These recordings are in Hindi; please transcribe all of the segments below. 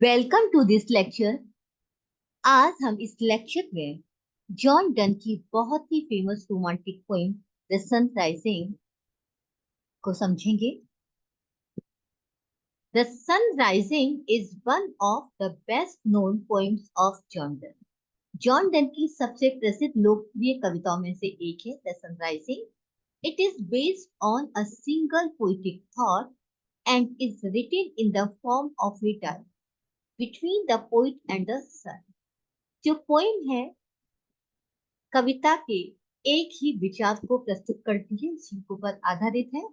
Welcome to this lecture. आज हम इस लेक्चर में जॉन डन की बहुत ही famous romantic poem the sun rising को समझेंगे। The sun rising is one of the best known poems of John Donne. John Donne की सबसे प्रसिद्ध लोकप्रिय कविताओं में से एक है the sun rising. It is based on a single poetic thought and is written in the form of a dialogue between the poet and the sun. जो पोइम है कविता के एक ही विचार को प्रस्तुत करती है, उसी के ऊपर आधारित है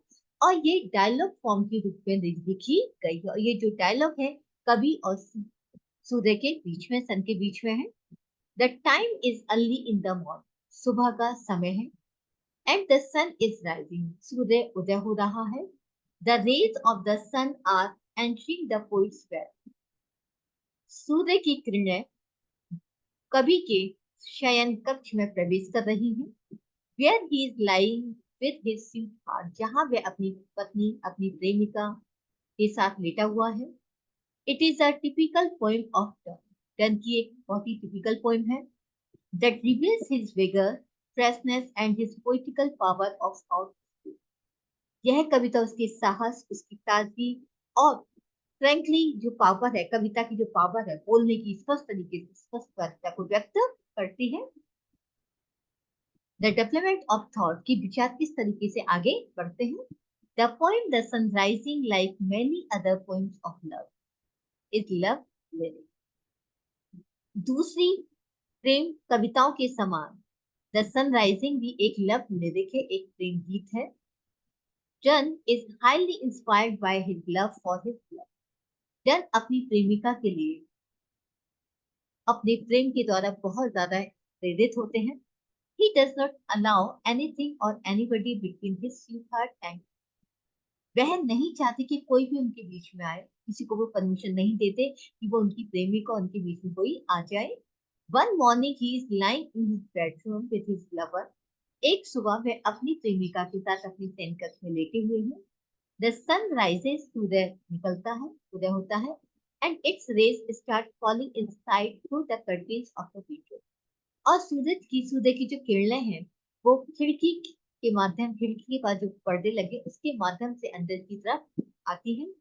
और ये डायलॉग फॉर्म के रूप में लिखी गई है। और ये जो डायलॉग है कवि और सूर्य के बीच में, सन के बीच में है। The time is early in the morning, सुबह का समय है। And the sun is rising, सूर्य उदय हो रहा है। The rays of the sun are entering the poet's bed, सूर्य की किरणें कवि के शयन कक्ष में प्रवेश कर रही हैं। Where he is lying with his sweet heart, जहां वह अपनी पत्नी, अपनी प्रेमिका के साथ लेटा हुआ है। It is a typical poem of Donne. Donne की एक बहुत ही टिपिकल पोएम है that reveals his vigour, freshness and his poetical power of out. यह कविता उसके साहस, उसकी ताजगी और फ्रैंकली जो पावर है, कविता की जो पावर है बोलने की स्पष्ट तरीके से स्पष्ट कविता को व्यक्त करती है। द डेवलपमेंट ऑफ थॉट की विचार किस तरीके से आगे बढ़ते हैं। The poem the sun rising like many other poems of love is love lyric. दूसरी प्रेम कविताओं के समान द सन राइजिंग भी एक लव लिरिक है, एक प्रेम गीत है। Done is highly inspired by his love for his love. Done अपनी प्रेमिका के लिए अपने प्रेम के द्वारा बहुत ज्यादा प्रेरित होते हैं। He does not allow anything or anybody between his sweetheart and, वह नहीं चाहते कि कोई भी उनके बीच में आए, किसी को वो परमिशन नहीं देते कि वो उनकी प्रेमिका, उनके बीच में कोई आ जाए। One morning he is lying in his bedroom with his lover. एक सुबह वह अपनी प्रेमिका के साथ अपनी सैन कक्ष में लेटे हुए हैं। The sun rises, सूर्य निकलता है, उदय होता है, and its rays start falling inside through the curtains of the window. और सूर्य की जो किरणें हैं वो खिड़की के माध्यम, खिड़की के पास जो पर्दे लगे उसके माध्यम से अंदर की तरफ आती हैं।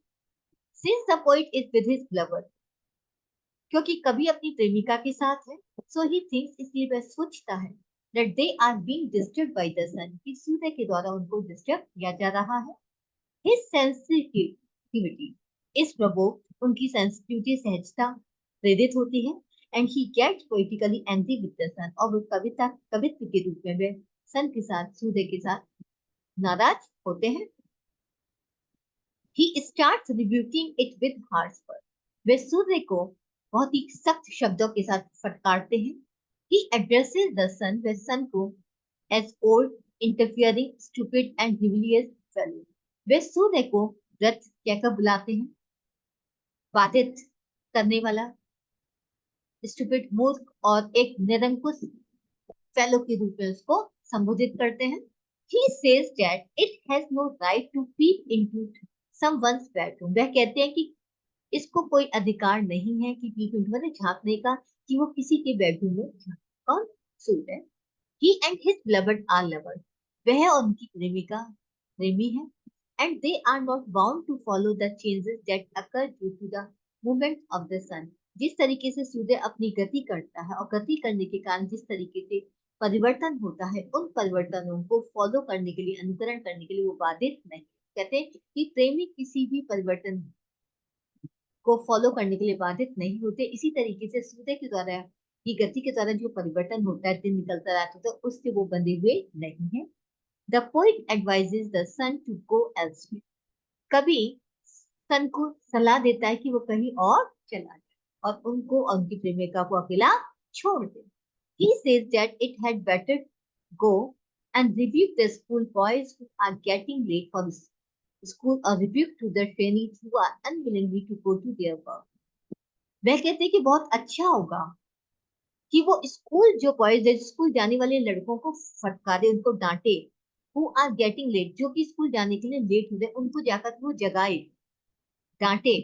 Since the poet is with his lover, क्योंकि कवि अपनी प्रेमिका के साथ है, सो ही थिंक्स, इसलिए वह सोचता है that they are being disturb by the sun, कि सूर्य के द्वारा उनको डिस्टर्ब किया जा रहा है। हिज सेंसिटिविटी इज प्रोवोक्ड, उनकी सेंसिटिविटी, सहजता प्रेरित होती है। And he gets poetically angry with the sun, और वो कवित्व के रूप में वे सन के साथ, सूर्य के साथ नाराज होते हैं। He starts rebuking it with harsh word, वे सूर्य को बहुत ही सख्त शब्दों के साथ फटकारते हैं। ही एड्रेसेस द सन, वे सन को as old, interfering, stupid and rebellious fellow, वे सूर्य को रथ कहकर बुलाते हैं, बाधित करने वाला, स्टूपिड, मूर्ख और एक निरंकुश फेलो के रूप में उसको संबोधित करते हैं। He says that it has no right to peep into someone's bedroom. वह कहते हैं कि इसको कोई अधिकार नहीं है कि peep into मतलब झांकने का, कि वो किसी के बेडरूम में झांके। कौन? सूर्य। He and his beloved are lovers. वह और उनकी प्रेमिका प्रेमी है। And they are not bound to follow the changes that occur due to the movement of the sun. जिस तरीके से सूर्य अपनी गति करता है और गति करने के कारण जिस तरीके से परिवर्तन होता है, उन परिवर्तनों को फॉलो करने के लिए, अनुकरण करने के लिए वो बाधित नहीं। कहते हैं कि प्रेमी किसी भी परिवर्तन को फॉलो करने के लिए बाधित नहीं होते। इसी तरीके से सूर्य के द्वारा की गति के द्वारा जो परिवर्तन होता है, दिन निकलता रहता है, तो उससे वो बंधे हुए नहीं है। The poet advises the sun to go elsewhere, कभी सन को सलाह देता है कि वो कहीं और चला जाए और उनको और उनकी प्रेमिका को अकेला छोड़ दे। He says that it had better go and rebuke the school boys who are getting late for school, or rebuke to the trainees who are unwillingly to go to their work. वह कहते हैं कि बहुत अच्छा होगा कि वो स्कूल जो बॉयज है, स्कूल जाने वाले लड़कों को फटकारे, उनको डांटे। हु आर गेटिंग लेट, जो कि स्कूल जाने के लिए लेट हो रहे, उनको जाकर वो जगाए, डांटे।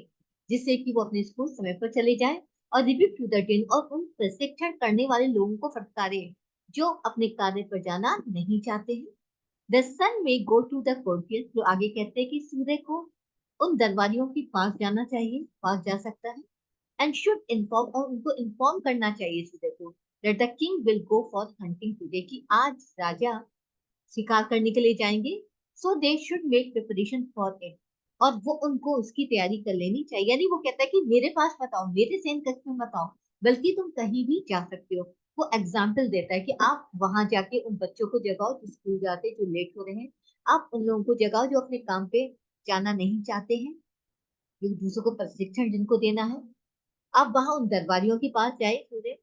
जिससे कि वो अपने स्कूल समय पर चले जाएं, और रिब्यूक टू द टीन, और उन प्रशिक्षण करने वाले लोगों को फटकारे जो अपने कार्य पर जाना नहीं चाहते हैं। द सन में गो टू द कोर्टियर्स, जो आगे कहते हैं कि सूर्य को उन दरबारियों के पास जाना चाहिए, पास जा सकता है, एंड शुड इन्फॉर्म, और उनको इन्फॉर्म करना चाहिए सूर्य को, that the king will go for hunting today, कि आज राजा शिकार करने के लिए जाएंगे। So they should make preparation for it, और वो उनको उसकी तैयारी कर लेनी चाहिए। यानी वो कहता है कि मेरे पास मत आओ, मेरे सैन्य कक्ष में मत आओ, बल्कि तुम कहीं भी जा सकते हो। वो एग्जाम्पल देता है कि आप वहां जाके उन बच्चों को जगाओ जो स्कूल जाते, जो लेट हो रहे हैं। आप उन लोगों को जगाओ जो अपने काम पे जाना नहीं चाहते हैं, जो दूसरों को प्रशिक्षण जिनको देना है। आप वहां उन दरबारियों के पास जाए सूर्य,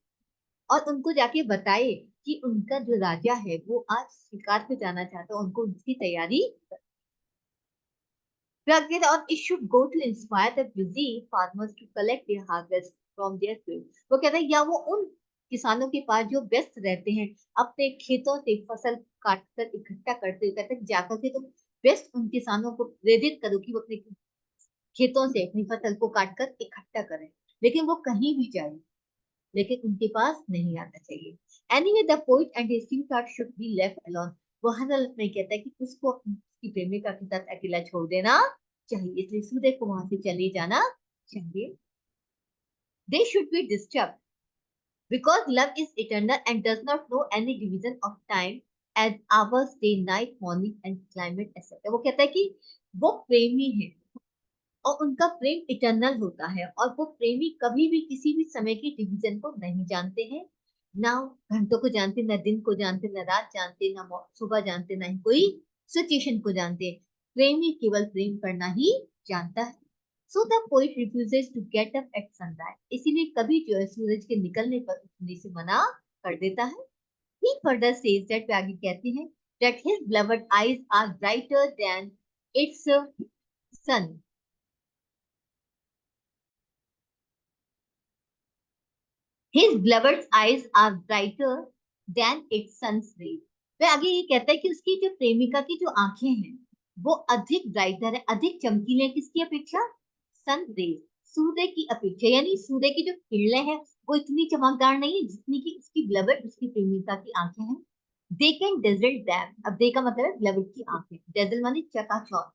और उनको जाके बताए कि उनका जो राजा है वो आज शिकार पे जाना चाहता है, उनको उसकी तैयारी। और it should go to inspire the busy farmers to collect their harvest from their field. वो कहता है, या वो उन किसानों के पास जो व्यस्त रहते हैं अपने खेतों से फसल काट कर इकट्ठा करते हुए, कहते हैं जाकर के तुम व्यस्त उन किसानों को प्रेरित करो कि वो अपने खेतों से अपनी फसल को काट कर इकट्ठा करें। लेकिन वो कहीं भी जाए, लेकिन उनके पास नहीं आना चाहिए। Anyway the poet and his sweetheart should be left alone, वो हर हालत में कहता है कि उसको उसकी प्रेमिका के साथ अकेला छोड़ देना चाहिए, इसलिए सूर्य को वहां से चले जाना चाहिए। They should be disturb because love is eternal and does not know any division of time as hours, day, night, morning and climate etcetera. वो कहता है कि वो प्रेमी है और उनका प्रेम इटर्नल होता है, और वो प्रेमी कभी भी किसी भी समय की डिवीजन को नहीं जानते हैं, ना घंटों को जानते, ना दिन को जानते, ना रात जानते, ना सुबह जानते, ना ही कोई सिचुएशन को जानते। प्रेमी केवल प्रेम करना ही जानता है। So the poet refuses to get up at sunrise, इसीलिए कभी जो है सूरज के निकलने पर उठने से मना कर देता है। ही फर्दर सेज दैट, आगे कहते हैं, that his beloved eyes are brighter than its sun. His beloved's eyes are brighter than its sun's rays. वह आगे ये कहता है कि उसकी जो प्रेमिका की जो आंखें हैं वो अधिक ब्राइटर है, अधिक चमकीले हैं, किसकी अपेक्षा? सन रेज, सूर्य की अपेक्षा। यानी सूर्य की जो किरणें हैं वो इतनी चमकदार नहीं है जितनी की उसकी ब्लवेड, उसकी प्रेमिका की आंखें हैं। दे कैन डेजल दैम, अब दे का मतलब है ब्लवेड की आंखें, डेजल माने चकाचौंध,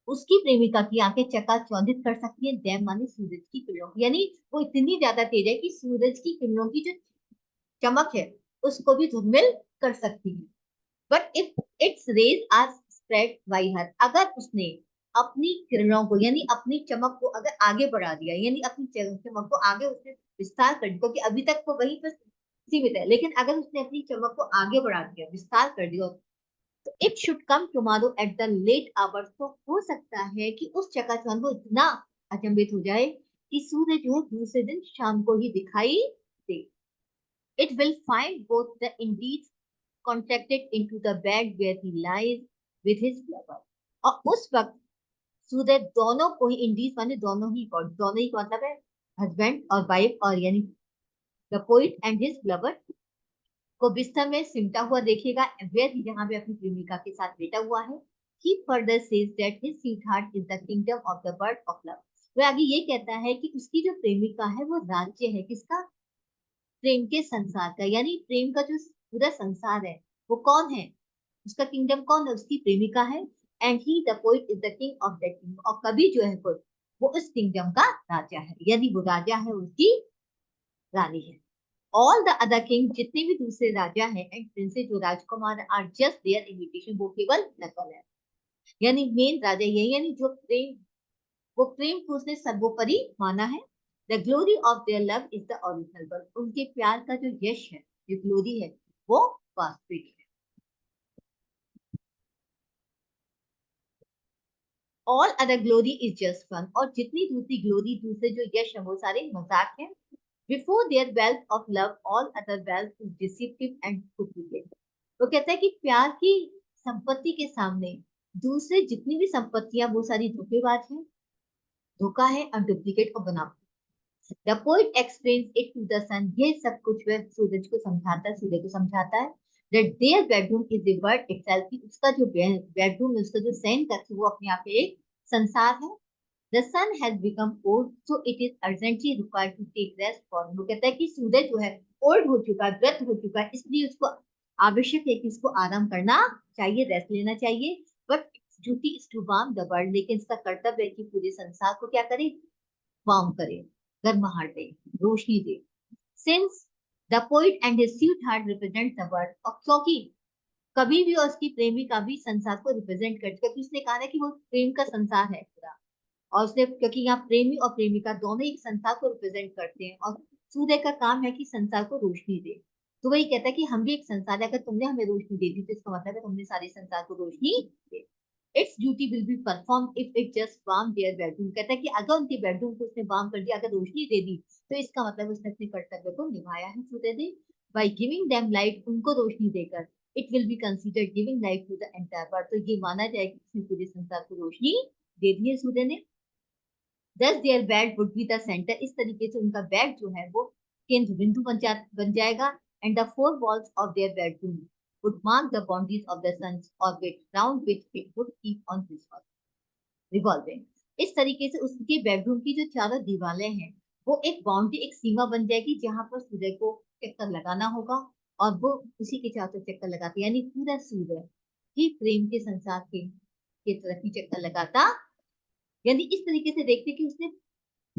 उसकी प्रेमिका की आंखें चकाचौंधित कर सकती है। डैम माने सूरज की किरणों, यानी वो इतनी ज्यादा तेज है कि सूरज की किरणों की जो चमक है उसको भी धूमिल कर सकती है। But if its rays are spread by her, अगर उसने अपनी किरणों को यानी अपनी चमक को अगर आगे बढ़ा दिया, यानी अपनी चमक को आगे उसने विस्तार कर दिया, क्योंकि अभी तक वो वहीं पर सीमित है, लेकिन अगर उसने अपनी चमक को आगे बढ़ा दिया, विस्तार कर दिया, तो it should come tomorrow at the late hours, तो हो सकता है कि उस चकाचौंध को इतना अचंभित हो जाए कि सूर्य जो है दूसरे दिन शाम को ही दिखाई दे। It will find both the Indies contracted into the bed where he lies with his lover, और उस वक्त सूर्य दोनों को ही, इंडीज माने दोनों ही, दोनों ही का मतलब है हस्बैंड और वाइफ, और यानी the poet and his lover को बिस्तर में सिमटा हुआ देखेगा, वेयर जहां पे अपनी प्रेमिका के साथ लेटा हुआ है। He further says that his sweetheart is the kingdom of the bird of love, वह आगे ये कहता है कि उसकी जो प्रेमिका है वो राज्य है किसका? प्रेम के संसार का, यानी प्रेम का जो पूरा संसार है वो कौन है? उसका किंगडम कौन है? उसकी प्रेमिका है। And he the poet is the king of that kingdom, और कभी जो है वो उस किंगडम का राजा है, यदि वो राजा है उसकी रानी है। ऑल द अदर किंग, जितने भी दूसरे राजा हैं एंड प्रिंसेस जो राजकुमार आर जस्ट देयर इमिटेशन, वो केवल नकल है। यानी मेन राजा यही, यानी जो प्रेम, वो प्रेम को उसने सर्वोपरि माना है। The glory of their love is the original, but उनके प्यार का जो यश है, जो ग्लोरी है, वो वास्तविक है। All other glory is just fun, और जितनी दूसरी ग्लोरी, दूसरे जो यश है वो सारे मजाक है। Before their wealth of love all other wealth is deceptive and duplicate, वो कहता है कि प्यार की संपत्ति के सामने दूसरे जितनी भी संपत्तियां वो सारी धोखेबाज है, धोखा है और डुप्लीकेट और बनावट। The poet explains it to the sun, ये सब कुछ वह सूरज को समझाता है, सूर्य को समझाता है। That their bedroom is the world itself, उसका जो बेडरूम है, उसका जो सैन कक्ष है वो अपने आप में एक संसार है। The sun has become old so it is urgently required to take rest for, वो कहता है कि सूरज जो है ओल्ड हो चुका है, वृद्ध हो चुका है, इसलिए उसको आवश्यक है कि उसको आराम करना चाहिए, रेस्ट लेना चाहिए। But duty is to warm the world, लेकिन इसका कर्तव्य है कि पूरे संसार को क्या करे, वार्म करे, गर्माहट दे, रोशनी दे। Since the poet and his sweet heart represent the world, और क्योंकि कभी भी और उसकी प्रेमिका भी संसार को रिप्रेजेंट करती है, क्योंकि उसने कहा है कि वो प्रेम का संसार है पूरा, और उसने, क्योंकि यहाँ प्रेमी और प्रेमिका दोनों एक संसार को रिप्रेजेंट करते हैं, और सूर्य का काम है कि संसार को रोशनी दे। तो वही कहता है कि हम भी एक संसार है, अगर तुमने हमें रोशनी दे दी तो इसका मतलब है तुमने सारे संसार को रोशनी दे। Its duty will be perform if it just warm their bedroom, कहता है कि अगर उनके बेडरूम को उसने वार्म कर दिया, अगर रोशनी दे दी, तो इसका मतलब उसने अपने कर्तव्य को निभाया है सूर्य ने, बाई गिविंग देम लाइट, उनको रोशनी देकर। It will be considered giving light to the entire world, तो ये माना जाए कि उसने पूरे संसार को रोशनी दे दी है सूर्य ने। Thus their bed would be the centre, इस तरीके से उनका बेड जो है वो केंद्र बिंदु बन जाएगा। And the four walls of their bedroom would mark the boundaries of the sun's orbit round which it would keep on revolving. इस तरीके से उसके बेडरूम की जो चारों दीवारें हैं वो एक बाउंड्री, एक सीमा बन जाएगी, जहां पर सूर्य को चक्कर लगाना होगा, और वो उसी के चारों चक्कर लगाते, यानी पूरा सूर्य ही प्रेम के संसार के तरफ ही चक्कर लगाता। यानी इस तरीके से देखते कि उसने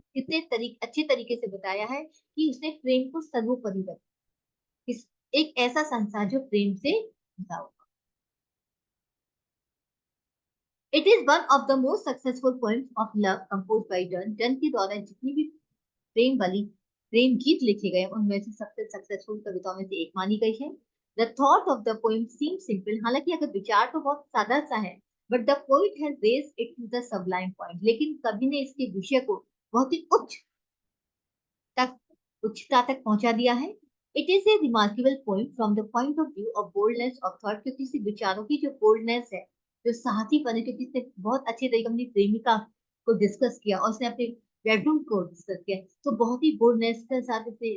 कितने अच्छे तरीके से बताया है कि उसने प्रेम को सर्वोपरि रखा, इस एक ऐसा संसार जो प्रेम से भरा हो। It is one of the most successful poems of love compose bye done. Done के द्वारा जितनी भी प्रेम गीत लिखे गए उनमें से सबसे सक्सेसफुल कविताओं में से एक मानी गई है। The thought of the poem seem simple, हालांकि अगर विचार तो बहुत सादा सा है, but the poet has raised it to the sublime point, लेकिन कवि ने इसके विषय को बहुत ही तक उच्चता तक पहुंचा दिया है। It is a remarkable point from the point of view of boldness of thought, क्योंकि इस विचारों की जो बोल्डनेस है, जो साहसीपन है, क्योंकि इसने बहुत अच्छे तरीके अपनी प्रेमिका को डिस्कस किया और उसने अपने बेडरूम को डिस्कस किया, तो बहुत ही बोल्डनेस के साथ इसे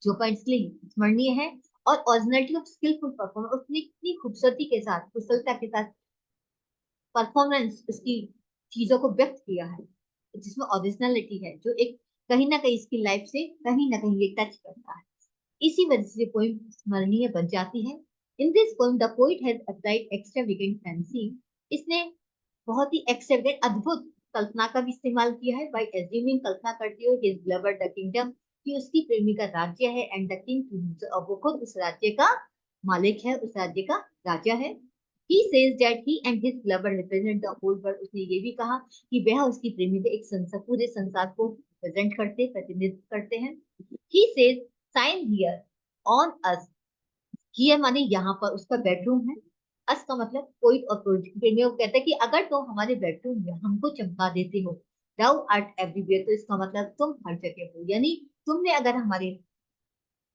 जो पॉइंट्स के लिए स्मरणीय है। और ओरिजिनलिटी ऑफ स्किलफुल परफॉर्मेंस, उसने इतनी खूबसूरती के साथ, कुशलता के साथ परफॉर्मेंस उसकी चीजों को व्यक्त किया है, जिसमें ओरिजिनलिटी है, जो एक कहीं ना कहीं इसकी लाइफ से कहीं ना कहीं ये टच करता है। इसी वजह से पोइम स्मरणीय बन जाती है। In this poem the poet has applied extravagant fancy, इसने बहुत ही एक्स्ट्रावेगेंट अद्भुत कल्पना का भी इस्तेमाल किया है, बाय एज्यूमिंग, कल्पना करते हुए, हिज लवर द किंगडम, कि उसकी प्रेमिका राज्य है, एंड द किंग, और वो खुद उस राज्य का मालिक है, उस राज्य का राजा है। He says that he and his lover represent the whole world, उसने ये भी कहा कि वह उसकी प्रेमिका एक संसार, पूरे संसार को प्रेजेंट करते, प्रतिनिधित्व करते हैं। He says sign here on us, here माने यहाँ पर उसका बेडरूम है, अस का मतलब कोई, और प्रेमियों को कहता है कि अगर तुम हमारे बेडरूम में हमको चमका देते हो, thou art everywhere, तो इसका मतलब तुम हर जगह हो, यानी तुमने अगर हमारे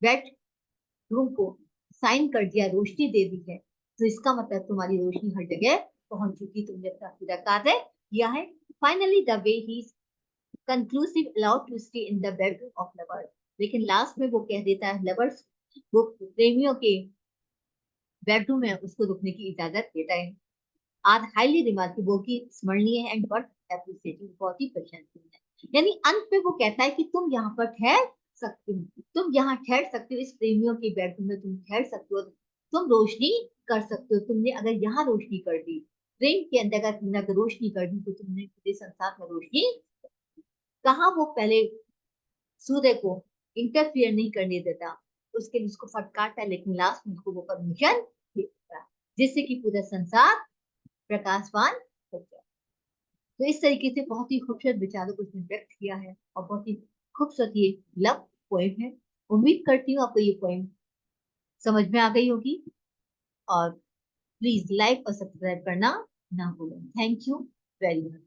बेडरूम को साइन कर दिया, रोशनी दे दी है, तो इसका मतलब तुम्हारी रोशनी हर जगह पहुंच चुकी, तुमने अपना पूरा कार्य किया है। Finally the way he conclusive allowed to stay in the bedroom of lovers, लेकिन लास्ट में वो कह देता है लवर्स, वो प्रेमियों के बेडरूम में उसको रुकने की इजाजत देता है। आर हाईली रिमार्केबल, की स्मरणीय है, एंड वर्थ एप्रिसिएटिंग, बहुत ही प्रशंसनीय है। यानी अंत में वो कहता है कि तुम यहाँ पर ठहर सकते हो, तुम यहाँ ठहर सकते हो, इस प्रेमियों के बेडरूम में तुम ठहर सकते हो, तुम रोशनी कर सकते हो, तुमने अगर यहाँ रोशनी कर दी, प्रेम के अंदर अगर तुमने अगर रोशनी कर दी, तो तुमने पूरे संसार में रोशनी। कहाँ वो पहले सूर्य को इंटरफियर नहीं करने देता, उसके लिए उसको फटकारता है, लेकिन लास्ट में उसको वो परमिशन देता है, जिससे कि पूरा संसार प्रकाशवान हो गया। तो इस तरीके से बहुत ही खूबसूरत विचारों को उसने व्यक्त किया है, और बहुत ही खूबसूरत ये लव पोएम है। उम्मीद करती हूँ आपको ये पोएम समझ में आ गई होगी, और प्लीज लाइक और सब्सक्राइब करना ना भूलें। Thank you very much.